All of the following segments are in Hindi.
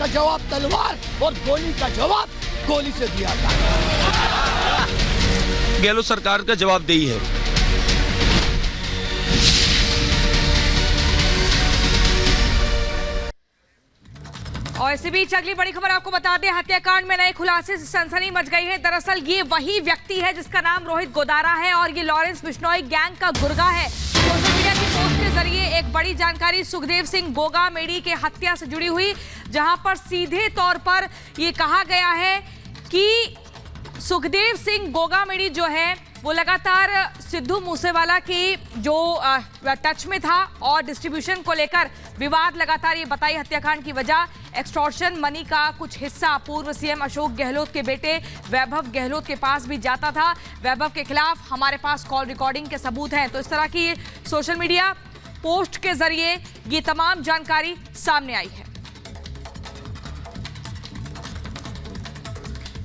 जवाब तलवार और गोली का जवाब गोली से दिया जाए। गहलोत सरकार का जवाबदेही है। और इसी बीच अगली बड़ी खबर आपको बता दें, हत्याकांड में नए खुलासे से सनसनी मच गई है। दरअसल ये वही व्यक्ति है जिसका नाम रोहित गोदारा है और ये लॉरेंस बिश्नोई गैंग का गुर्गा है। सोशल मीडिया की पोस्ट के जरिए एक बड़ी जानकारी सुखदेव सिंह गोगामेडी के हत्या से जुड़ी हुई, जहां पर सीधे तौर पर ये कहा गया है कि सुखदेव सिंह गोगामेडी जो है वो लगातार सिद्धू मूसेवाला की जो टच में था और डिस्ट्रीब्यूशन को लेकर विवाद लगातार ये बताई हत्याकांड की वजह एक्सटॉर्शन मनी का कुछ हिस्सा पूर्व सीएम अशोक गहलोत के बेटे वैभव गहलोत के पास भी जाता था। वैभव के खिलाफ हमारे पास कॉल रिकॉर्डिंग के सबूत हैं। तो इस तरह की सोशल मीडिया पोस्ट के जरिए ये तमाम जानकारी सामने आई है।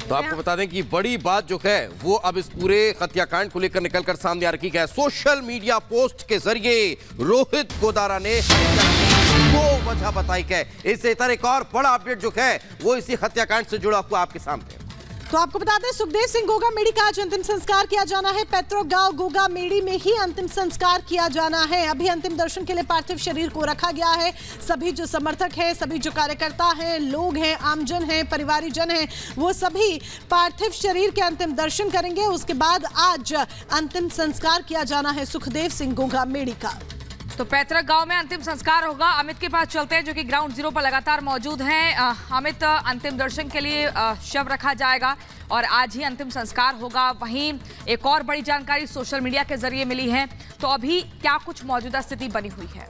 तो आपको बता दें कि बड़ी बात जो है वो अब इस पूरे हत्याकांड को लेकर निकलकर सामने आ रही है। सोशल मीडिया पोस्ट के जरिए रोहित गोदारा ने वो वजह बताई है। इससे तरह एक और बड़ा अपडेट जो है वो इसी हत्याकांड से जुड़ा हुआ आपके सामने। तो आपको बता दें, सुखदेव सिंह गोगामेडी का आज अंतिम संस्कार किया जाना है। पैतृक गांव गोगामेडी में ही अंतिम संस्कार किया जाना है। अभी अंतिम दर्शन के लिए पार्थिव शरीर को रखा गया है। सभी जो समर्थक हैं, सभी जो कार्यकर्ता हैं, लोग हैं, आमजन हैं, परिवारीजन हैं, वो सभी पार्थिव शरीर के अंतिम दर्शन करेंगे। उसके बाद आज अंतिम संस्कार किया जाना है सुखदेव सिंह गोगामेडी का। तो पैतृक गांव में अंतिम संस्कार होगा। अमित के पास चलते हैं जो कि ग्राउंड जीरो पर लगातार मौजूद हैं। अमित, अंतिम दर्शन के लिए शव रखा जाएगा और आज ही अंतिम संस्कार होगा। वहीं एक और बड़ी जानकारी सोशल मीडिया के जरिए मिली है। तो अभी क्या कुछ मौजूदा स्थिति बनी हुई है?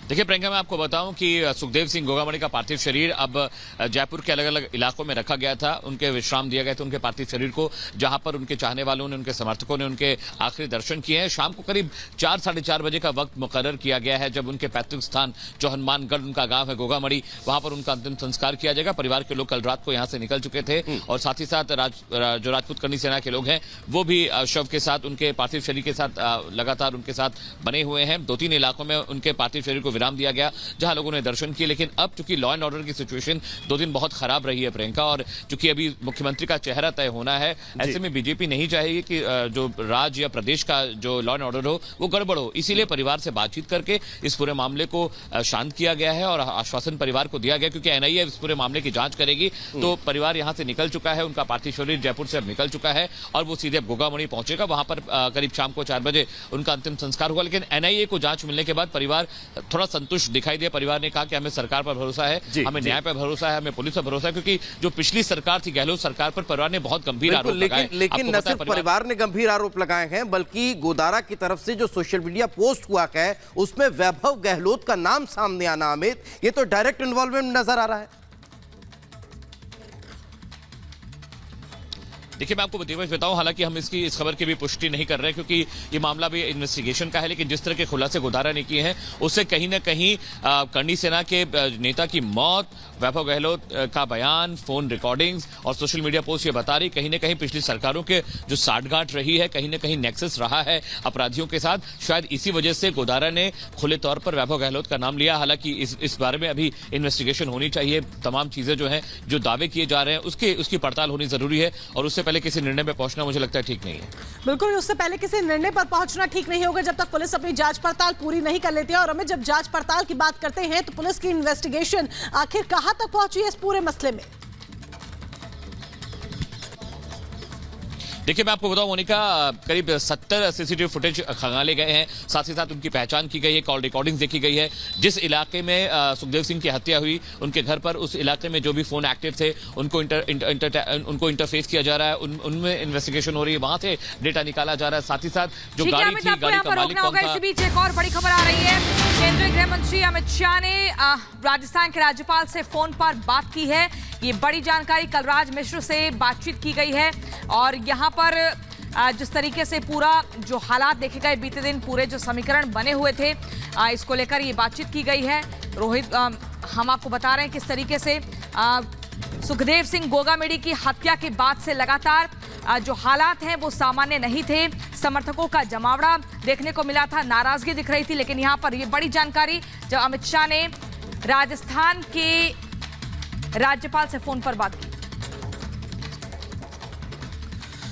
देखिए प्रियंका, मैं आपको बताऊं कि सुखदेव सिंह गोगामेडी का पार्थिव शरीर अब जयपुर के अलग अलग इलाकों में रखा गया था। उनके विश्राम दिया गया था उनके पार्थिव शरीर को, जहां पर उनके चाहने वालों ने, उनके समर्थकों ने उनके आखिरी दर्शन किए हैं। शाम को करीब 4, साढ़े 4 बजे का वक्त मुकर्रर किया गया है, जब उनके पैतृक स्थान जो हनुमानगढ़ उनका गांव है गोगामेडी, वहां पर उनका अंतिम संस्कार किया जाएगा। परिवार के लोग कल रात को यहां से निकल चुके थे और साथ ही साथ जो राजपूत करनी सेना के लोग हैं वो भी शव के साथ, उनके पार्थिव शरीर के साथ लगातार उनके साथ बने हुए हैं। 2-3 इलाकों में उनके पार्थिव शरीर को विराम दिया गया जहां लोगों ने दर्शन किए। लेकिन अब चूंकि लॉ एंड ऑर्डर की सिचुएशन 2 दिन बहुत खराब रही है प्रियंका, और चूंकि अभी मुख्यमंत्री का चेहरा तय होना है, ऐसे में बीजेपी नहीं चाहेगी कि जो राज्य या प्रदेश का जो लॉ एंड ऑर्डर हो वो गड़बड़ हो। इसीलिए परिवार से बातचीत करके इस पूरे मामले को शांत किया गया है और आश्वासन परिवार को दिया गया, क्योंकि एनआईए इस पूरे मामले की जांच करेगी। तो परिवार यहां से निकल चुका है, उनका पार्थिव शरीर जयपुर से अब निकल चुका है और वो सीधे गोगामेडी पहुंचेगा। वहां पर करीब शाम को 4 बजे उनका अंतिम संस्कार होगा। लेकिन एनआईए को जांच मिलने के बाद परिवार थोड़ा संतुष्ट दिखाई दिया। परिवार ने कहा कि हमें सरकार पर भरोसा है, हमें न्याय पर भरोसा है, हमें पुलिस पर भरोसा है, क्योंकि जो पिछली सरकार थी गहलोत सरकार पर परिवार ने बहुत गंभीर आरोप लगाए। लेकिन न सिर्फ परिवार ने गंभीर आरोप लगाए हैं, बल्कि गोदारा की तरफ से जो सोशल मीडिया पोस्ट हुआ है उसमें वैभव गहलोत का नाम सामने आना, अमित, ये तो डायरेक्ट इन्वॉल्वमेंट नजर आ रहा है। देखिए मैं आपको दिवस बताऊं, हालांकि हम इस खबर की भी पुष्टि नहीं कर रहे क्योंकि ये मामला भी इन्वेस्टिगेशन का है। लेकिन जिस तरह के खुलासे गोदारा ने किए हैं उससे कहीं ना कहीं करनी सेना के नेता की मौत, वैभव गहलोत का बयान, फोन रिकॉर्डिंग्स और सोशल मीडिया पोस्ट ये बता रही कहीं ना कहीं पिछली सरकारों के जो साठगांठ रही है, कहीं ना कहीं नेक्सस रहा है अपराधियों के साथ। शायद इसी वजह से गोदारा ने खुले तौर पर वैभव गहलोत का नाम लिया। हालांकि इस बारे में अभी इन्वेस्टिगेशन होनी चाहिए। तमाम चीजें जो है, जो दावे किए जा रहे हैं उसकी पड़ताल होनी जरूरी है और उससे पहले किसी निर्णय पर पहुंचना मुझे लगता है ठीक नहीं है। बिल्कुल, उससे पहले किसी निर्णय पर पहुंचना ठीक नहीं होगा जब तक पुलिस अपनी जांच पड़ताल पूरी नहीं कर लेती है। और हमें जब जांच पड़ताल की बात करते हैं तो पुलिस की इन्वेस्टिगेशन आखिर कहां तक पहुंची है इस पूरे मसले में? देखिए मैं आपको बताऊं मोनिका, करीब 70 सीसीटीवी फुटेज खंगाले गए हैं, साथ ही साथ उनकी पहचान की गई है, कॉल रिकॉर्डिंग्स देखी गई है। जिस इलाके में सुखदेव सिंह की हत्या हुई उनके घर पर, उस इलाके में जो भी फोन एक्टिव थे उनको इंटरफेस किया जा रहा है, उनमें इन्वेस्टिगेशन हो रही है, वहां से डेटा निकाला जा रहा है। साथ ही साथ जो गाड़ी थी, गाड़ी का मालिक कौन था। इसी बीच एक और बड़ी खबर आ रही है। केंद्रीय गृह मंत्री अमित शाह ने राजस्थान के राज्यपाल से फोन पर बात की है। ये बड़ी जानकारी कलराज मिश्र से बातचीत की गई है और यहाँ पर जिस तरीके से पूरा जो हालात देखे गए बीते दिन, पूरे जो समीकरण बने हुए थे, इसको लेकर ये बातचीत की गई है। रोहित, हम आपको बता रहे हैं किस तरीके से सुखदेव सिंह गोगामेडी की हत्या के बाद से लगातार जो हालात हैं वो सामान्य नहीं थे। समर्थकों का जमावड़ा देखने को मिला था, नाराजगी दिख रही थी। लेकिन यहां पर ये बड़ी जानकारी जब अमित शाह ने राजस्थान के राज्यपाल से फोन पर बात की।